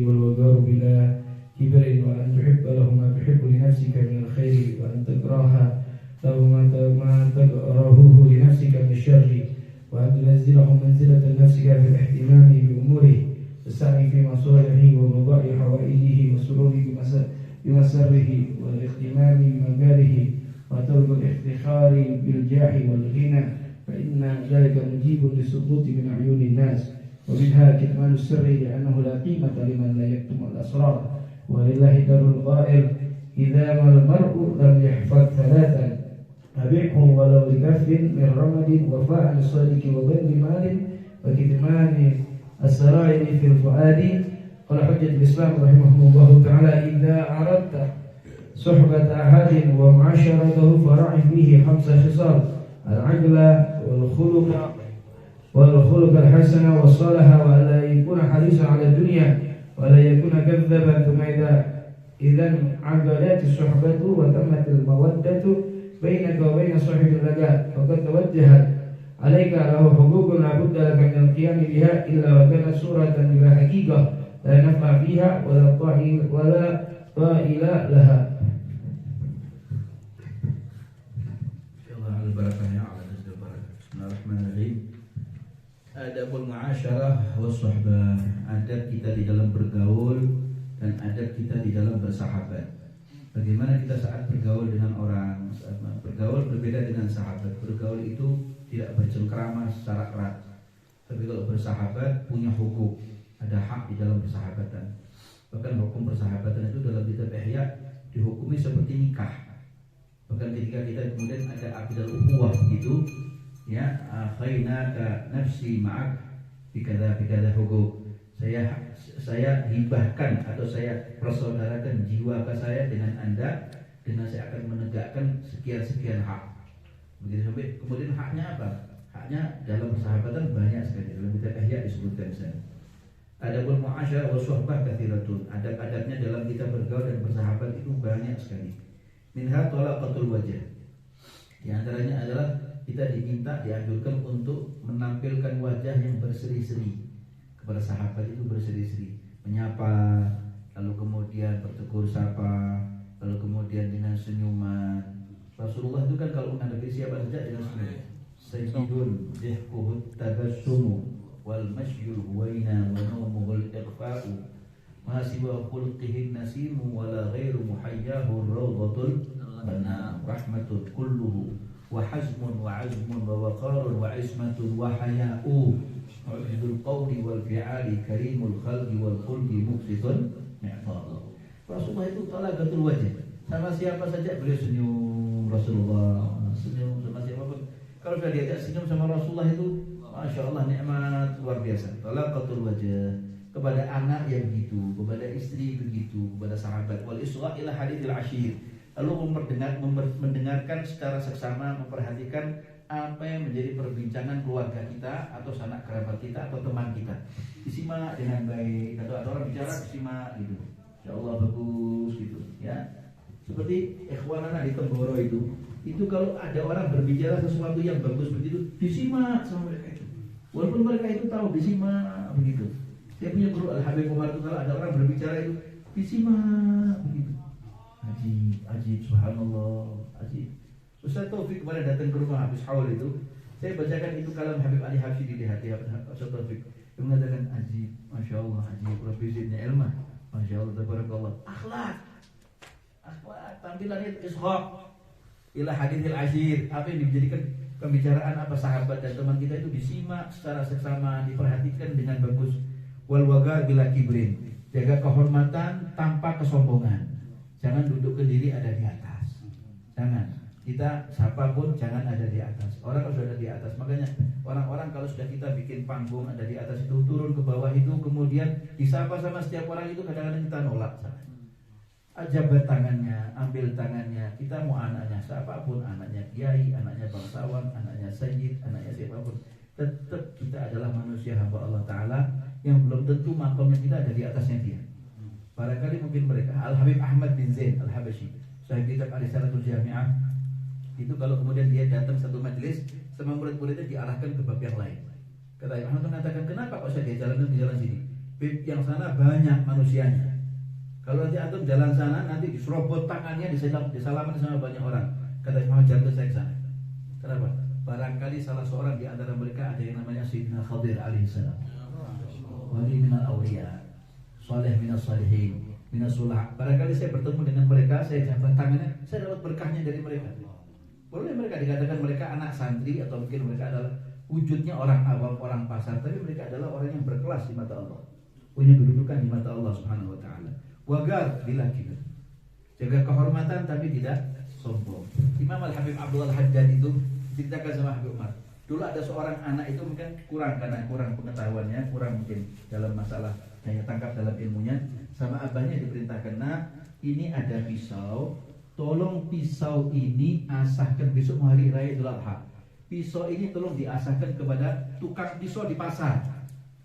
والوقار بلا كبر، وأن تحب له ما تحب لنفسك من الخير، وأن تكره له ما تكرهه لنفسك من الشر، وأن تنزله منزلة نفسك في الاهتمام بأموره، السعي في مصالحه وقضاء حوائجه والسرور بمسره والاهتمام بمجاله، وترك الافتخار بالجاه والغنى، فإن ذلك مجيب للسقوط من عيون الناس. ومنها كتمان السر لأنه لا قيمة لمن لا يكتم الأسرار، ولله در القائل إذا ما المرء لم يحفظ ثلاثا أبيعه ولو لكف من رمد، وفاء للصادق وبذل مال، وكتمان السرائر في الفؤاد. قال حجة الإسلام رحمه الله تعالى إذا أردت صحبة أحد ومعاشرته فراعي فيه 5 خصال: العقل والخلق الحسن والصالح، وألا يكون حريصا على الدنيا ولا يكون كذبا. ثم إذا عقدت الصحبة وتمت المودة بينك وبين صاحب اللقاء فقد توجهت عليك له حقوق لا بد لك من القيام بها، إلا وكانت صورة بلا حقيقة لا نفع فيها ولا طائل لها. Bismillahirrahmanirrahim. Adabul muasyarah was suhbah, adab kita di dalam bergaul dan adab kita di dalam bersahabat. Bagaimana kita saat bergaul dengan orang. Bergaul berbeda dengan sahabat. Bergaul itu tidak bercengkrama secara erat. Tapi kalau bersahabat punya hukum, ada hak di dalam persahabatan. Bahkan hukum persahabatan itu dalam kitab Ihya dihukumi seperti nikah. Bahkan ketika kita kemudian ada aqidul ukhuwah gitu, ya, akhainaka nafsi ma'ak bikadza hukum. Saya hibahkan atau saya persaudarakan jiwa ke saya dengan Anda, dengan saya akan menegakkan sekian hak. Begitu sampai kemudian haknya apa? Haknya dalam persahabatan banyak sekali. Dalam kitab Ihya disebutkan sana. Adabul muasyarah wa suhbah katsiratun. Adab-adabnya dalam kita bergaul dan bersahabat itu banyak sekali. Minha talaqatul wajh. Di antaranya adalah kita dianjurkan untuk menampilkan wajah yang berseri-seri. Kepada sahabat itu berseri-seri, menyapa, lalu kemudian bertegur sapa, lalu kemudian dengan senyuman. Rasulullah itu kan kalau menghadapi siapa saja dengan senyum. Sayyidun dihkuhut tabassumu wal masyul huwaina wa nawmuhul ighfa'u, ma siwa khulqihin nasimu wala ghairu muhayyahu rawdatul bana rahmatul kulluhu wa hazmun wa azmun wa waqarun wa ismatun wa haya'u Wajidul qawli wal fi'ali karimul khalqi wal khulqi muqsitun mi'fa'u. Rasulullah itu talaqatul wajh. Sama siapa saja beliau senyum. Rasulullah senyum sama siapapun. Kalau sudah diajak senyum sama Rasulullah itu Masya Allah nikmat luar biasa. Talaqatul wajh. Kepada anak yang begitu, kepada istri begitu, kepada sahabat. Wal isra' ila hadithil ashir. Lalu mendengarkan secara seksama, memperhatikan apa yang menjadi perbincangan keluarga kita atau sanak kerabat kita atau teman kita. Disimak dengan baik. Atau ada orang bicara disimak gitu. Ya Allah bagus gitu ya. Seperti ikhwanana di Temboro itu kalau ada orang berbicara sesuatu yang bagus begitu disimak sama mereka itu. Walaupun mereka itu tahu disimak begitu. Saya punya guru Al-Habib Umar itu kalau ada orang berbicara itu disimak begitu. Ajib subhanallah, ajib. Ustaz Taufik kemarin datang ke rumah Habis Haul itu, saya bacakan itu kalam Habib Ali Habsyi di hati Ustaz Taufik. Dia mengatakan ajib, masya Allah, ajib, Rabbi zidni ilmah, masya Allah, tabarakallah. Akhlak, tampilannya ishaq ila hadithil ashir. Apa yang dijadikan pembicaraan apa sahabat dan teman kita itu disimak secara seksama, diperhatikan dengan bagus. Wal wagar bila kibrin, jaga kehormatan tanpa kesombongan. Jangan duduk ke diri ada di atas, jangan. Kita siapapun jangan ada di atas. Orang kalau sudah ada di atas, makanya orang-orang kalau sudah kita bikin panggung ada di atas itu, turun ke bawah itu, kemudian disapa sama setiap orang itu kadang-kadang kita nolak. Jabat tangannya, ambil tangannya. Kita mau anaknya siapapun, anaknya kiai, anaknya bangsawan, anaknya sayyid, anaknya siapapun, tetap kita adalah manusia hamba Allah Ta'ala yang belum tentu makamnya kita ada di atasnya dia. Barangkali mungkin mereka. Al-Habib Ahmad bin Zain Al-Habasyi, sahib kitab Ar-Risalatul Jami'ah, itu kalau kemudian dia datang satu majelis sama murid-muridnya diarahkan ke bab yang lain. Kata Imam Ahmad mengatakan, kenapa kok saya dia jalankan ke jalan sini? yang sana banyak manusianya. Kalau nanti antum jalan sana, nanti diserobot tangannya, disalaman sama banyak orang. Kata Imam Jalil, saya ke sana. Kenapa? Barangkali salah seorang di antara mereka ada yang namanya Sayyidina Khadir alaihissalam, wali minal awliya, saleh minas salihin, minas sulah. Barangkali saya bertemu dengan mereka, saya jabat tangannya, saya dapat berkahnya dari mereka. Boleh mereka dikatakan mereka anak santri, atau mungkin mereka adalah wujudnya orang awam, orang pasar, tapi mereka adalah orang yang berkelas di mata Allah, punya kedudukan di mata Allah Subhanahu wa taala. Wagar bila kita jaga kehormatan tapi tidak sombong. Imam Al-Habib Abdullah Al-Haddad itu ceritakan sama Habib Umar. Dulu ada seorang anak itu mungkin kurang, karena kurang pengetahuannya, kurang mungkin dalam masalah daya tangkap dalam ilmunya. Sama abahnya diperintahkan, nah ini ada pisau, tolong pisau ini asahkan besok hari raya Idul Adha. Pisau ini tolong diasahkan kepada tukang pisau di pasar.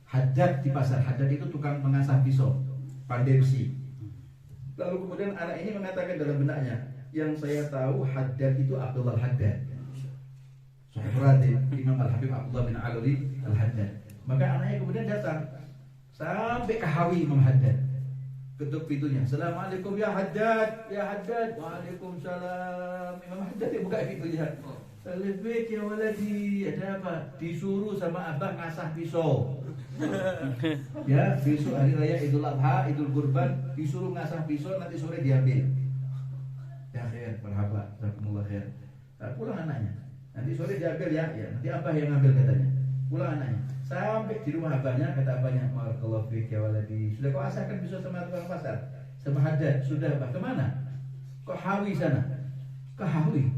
Haddad di pasar. Haddad itu tukang mengasah pisau, pandai besi. Lalu kemudian anak ini mengatakan dalam benaknya, yang saya tahu Haddad itu Abdullah Haddad, sahabat Imam Al-Habib Abdullah bin Alwi Al-Haddad. Maka anaknya kemudian datang sampai ke Hawi Imam Haddad, ketuk pintunya, Assalamualaikum ya Haddad, ya Haddad. Waalaikumsalam. Imam Haddad yang buka pintunya, Salibik ya waladi, ada apa? Disuruh sama abah ngasah pisau. Ya, besok hari raya Idul Adha, Idul Kurban, disuruh ngasah pisau, nanti sore diambil. Ya khair, marhaba, jazakumullah khair. Nah, pulang anaknya. Nanti sore diambil ya, nanti abah yang ngambil katanya. Pulang anaknya. Sampai di rumah abahnya, kata abahnya, Barakallahu fik ya waladi. Sudah kau asahkan pisau sama tukang pasar? Sama Haddad, sudah abah. Kemana? Kok Hawi sana? Ke Hawi.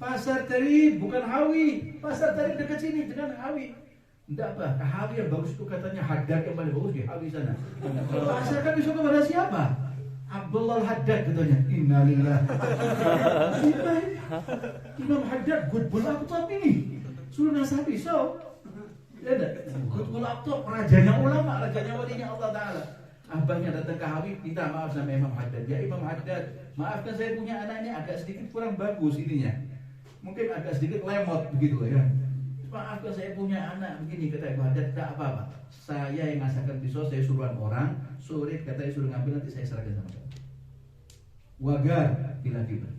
Pasar Tarib, bukan Hawi. Pasar Tarib dekat sini dengan Hawi. Tidak apa, Hawi yang bagus itu katanya Haddad yang paling bagus di Hawi sana. Pasarkan besok kepada siapa? Abdullah Haddad katanya. Innalillah. Imam Haddad Gutbul Aqtab ini suruh ngasah pisau. Ya ada. Gutbul Aqtab rajanya ulama, rajanya walinya Allah Taala. Abahnya datang ke Hawi minta maaf sama Imam Haddad. Ya Imam Haddad, maafkan saya punya anak ini agak sedikit kurang bagus ininya. Mungkin agak sedikit lemot begitu ya. Maafkan saya punya anak begini, kata Imam Haddad. Tidak apa-apa, saya yang ngasahkan pisau, saya suruhan orang, sore katanya suruh ngambil, nanti saya serahkan sama kamu. Wagar bila kita.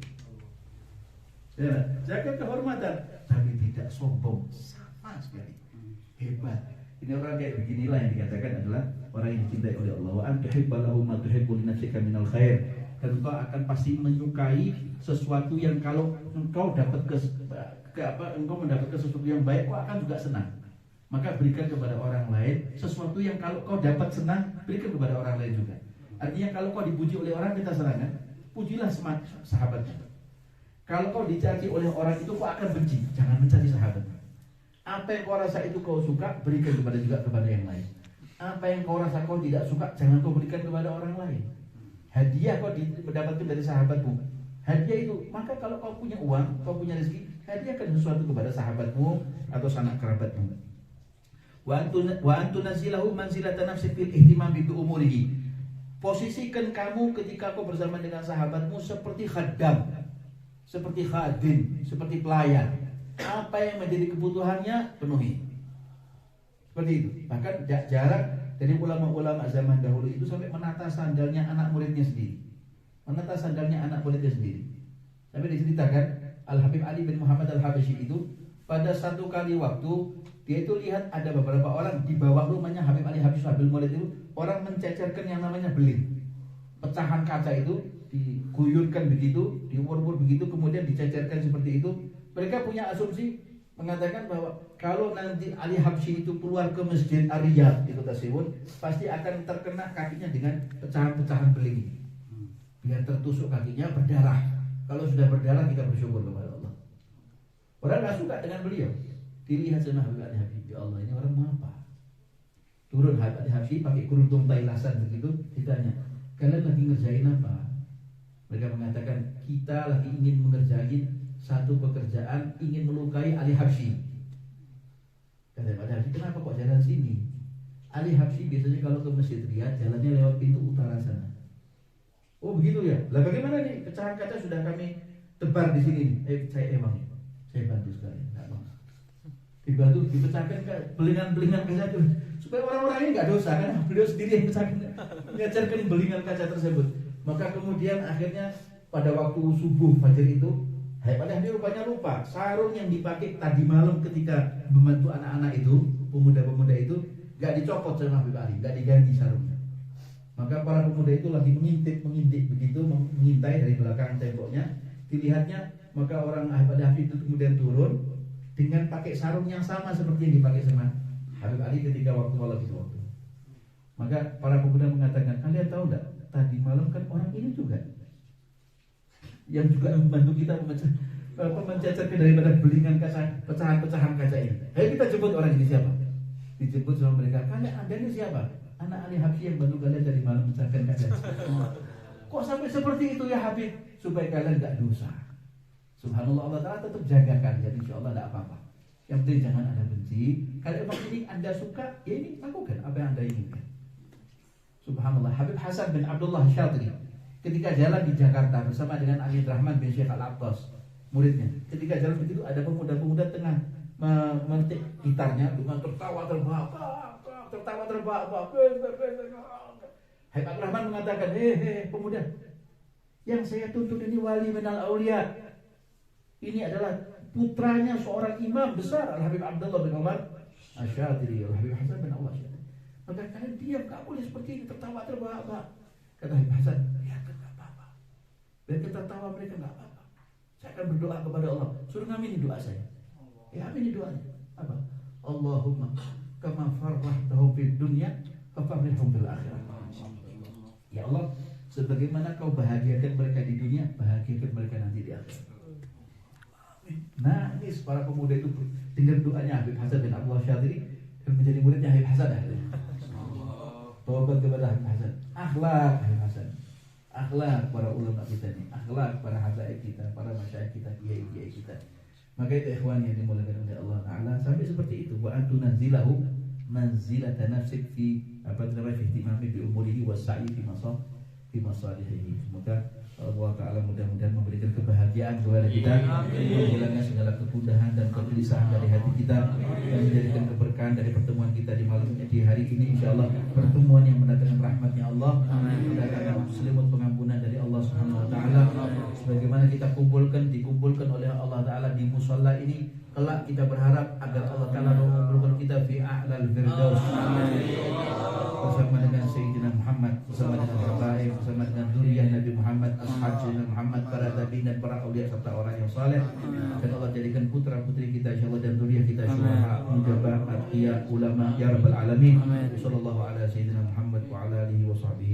Ya, jaga kehormatan, tapi tidak sombong sama sekali. Hebat. Ini orang kayak beginilah yang dikatakan adalah orang yang dicintai oleh Allah. Wa antuhibba lahu ma tuhibbu li nafsika minal khair. Dan engkau akan pasti menyukai sesuatu yang kalau engkau dapat engkau mendapatkan sesuatu yang baik, kau akan juga senang. Maka berikan kepada orang lain sesuatu yang kalau kau dapat senang, berikan kepada orang lain juga. Artinya kalau kau dipuji oleh orang, kita senang, pujilah sahabatnya. Kalau kau dicaci oleh orang itu, kau akan benci, jangan mencaci sahabatnya. Apa yang kau rasa itu kau suka, berikan juga kepada yang lain. Apa yang kau rasa kau tidak suka, jangan kau berikan kepada orang lain. Hadiah kau mendapatkan dari sahabatmu, hadiah itu, maka kalau kau punya uang, kau punya rezeki, hadiahkan sesuatu kepada sahabatmu atau sanak kerabatmu. Wa antu nazilahu manzilatan nafsi fil ihtimam bi umurihi. Posisikan kamu ketika kau bersama dengan sahabatmu seperti khaddam, seperti khadim, seperti pelayan. Apa yang menjadi kebutuhannya penuhi. Seperti itu. Bahkan jarang dari ulama-ulama zaman dahulu itu sampai menata sandalnya anak muridnya sendiri. Menata sandalnya anak muridnya sendiri. Sampai diceritakan Al-Habib Ali bin Muhammad Al-Habsyi itu pada satu kali waktu dia itu lihat ada beberapa orang di bawah rumahnya Habib Ali Habsyi Habib Mulid itu, orang mencecerkan yang namanya beling. Pecahan kaca itu diguyurkan begitu, diumur-umur begitu, kemudian dicecerkan seperti itu. Mereka punya asumsi mengatakan bahwa kalau nanti Ali Habsyi itu keluar ke Masjid Ar-Riyadh di kota Siwon, pasti akan terkena kakinya dengan pecahan-pecahan beling. Biar tertusuk kakinya berdarah. Kalau sudah berdarah kita bersyukur kepada Allah. Orang nggak suka dengan beliau. Dilihat sama Habib Ali Habsyi, ya Allah ini orang mau apa? Turun Habib Ali Habsyi pakai kerudung tailasan begitu, ditanya, kalian lagi ngerjain apa? Mereka mengatakan kita lagi ingin mengerjain satu pekerjaan, ingin melukai Ali Habsyi. Kata Pak Habsyi, kenapa kok jalan sini? Ali Habsyi biasanya kalau ke Masjid Riyadh jalannya lewat pintu utara sana. Oh begitu ya. Lah bagaimana nih? Pecahan kaca sudah kami tebar di sini. Saya bantu sekali. Dibatu dipecahkan belingan-belingan kaca itu supaya orang-orang ini nggak dosa karena beliau sendiri yang pecahkan, mengajarkan belingan kaca tersebut. Maka kemudian akhirnya pada waktu subuh fajar itu, padahal dia rupanya lupa sarung yang dipakai tadi malam ketika membantu anak-anak itu, pemuda-pemuda itu nggak dicopot sama Habib Ali, nggak diganti sarungnya. Maka para pemuda itu lagi mengintip begitu, mengintai dari belakang temboknya, dilihatnya, maka orang Habib itu kemudian turun dengan pakai sarung yang sama seperti yang dipakai sama Habib Ali ketika waktu malam itu. Maka para pemuda mengatakan, kalian tahu enggak, tadi malam kan orang ini juga yang juga membantu kita mencacarkan daripada belingan kaca, pecahan-pecahan kaca ini. Ayo kita jemput orang ini siapa? Dijemput sama mereka. Kalian Anda ini siapa? Anak Ali Habsyi yang bantu kalian dari malam pecahkan kaca. Kok sampai seperti itu ya Habib? Supaya kalian enggak dosa. Subhanallah, Allah Ta'ala tetap jaga kalian, insya Allah tidak apa-apa. Yang penting jangan Anda benci. Kalau memang ini Anda suka, ya ini lakukan apa yang Anda inginkan. Subhanallah, Habib Hasan bin Abdullah Syadri ketika jalan di Jakarta bersama dengan Ali Rahman bin Syekh Al-Aqtas, muridnya. Ketika jalan begitu ada pemuda-pemuda tengah memetik gitarnya dengan tertawa terbahak. Habib Rahman mengatakan, hei pemuda, yang saya tuntut ini wali minal aulia. Ini adalah putranya seorang imam besar, Al-Habib Abdullah bin Umar Asy-Syadili, Al-Habib Hasan bin Allah Syadili. Maka kalian diam, gak boleh seperti ini, tertawa terbahak-bahak. Kata Habib Hasan, biarkan gak apa-apa. Biarkan tertawa mereka gak apa-apa. Saya akan berdoa kepada Allah. Suruh ngamini doa saya. Ya amini doanya. Apa? Allahumma kama farrahtahu fid dunya fafarrihhum fil akhirah. Ya Allah, sebagaimana kau bahagiakan mereka di dunia, bahagiakan mereka nanti di akhirat. Nangis para pemuda itu dengar doanya Habib Hasan bin Abdullah Syadili dan menjadi muridnya Habib Hasan. Taubat kepada Habib Hasan. Akhlak Habib Hasan. Akhlak para ulama kita ini, akhlak para habaib kita, para masyayikh kita, kiai-kiai kita. Maka itu ikhwan yang dimuliakan oleh Allah Ta'ala, sampai seperti itu. Wa antu nanzilahu manzilata nafsik fi ihtimami bi umurihi wa sa'i fi masalihihi. Semoga Allah Ta'ala mudah-mudahan memberikan kebahagiaan kepada kita, menghilangkan segala kegundahan dan kegelisahan dari hati kita, dan menjadikan keberkahan dari pertemuan kita di malam di hari ini. InsyaAllah pertemuan yang mendatangkan rahmatnya Allah, mendatangkan selimut pengampunan dari Allah Subhanahu Wa Ta'ala. Sebagaimana kita dikumpulkan oleh Allah Ta'ala di musalla ini, kelak kita berharap agar Allah Ta'ala mengumpulkan kita fi a'lal firdaus bersama dengan Sayyidina Muhammad, bersama dengan habaib, bersama dengan zuriyah Nabi Muhammad, ashab Sayyidina Muhammad, para tabi'in dan para aulia serta orang yang saleh. Dan Allah jadikan putra-putri kita insyaallah dan zuriyah kita syuhada, mujabah, atqiya, ulama ya rabbal alamin. Sallallahu ala sayyidina Muhammad wa ala alihi wa sahbihi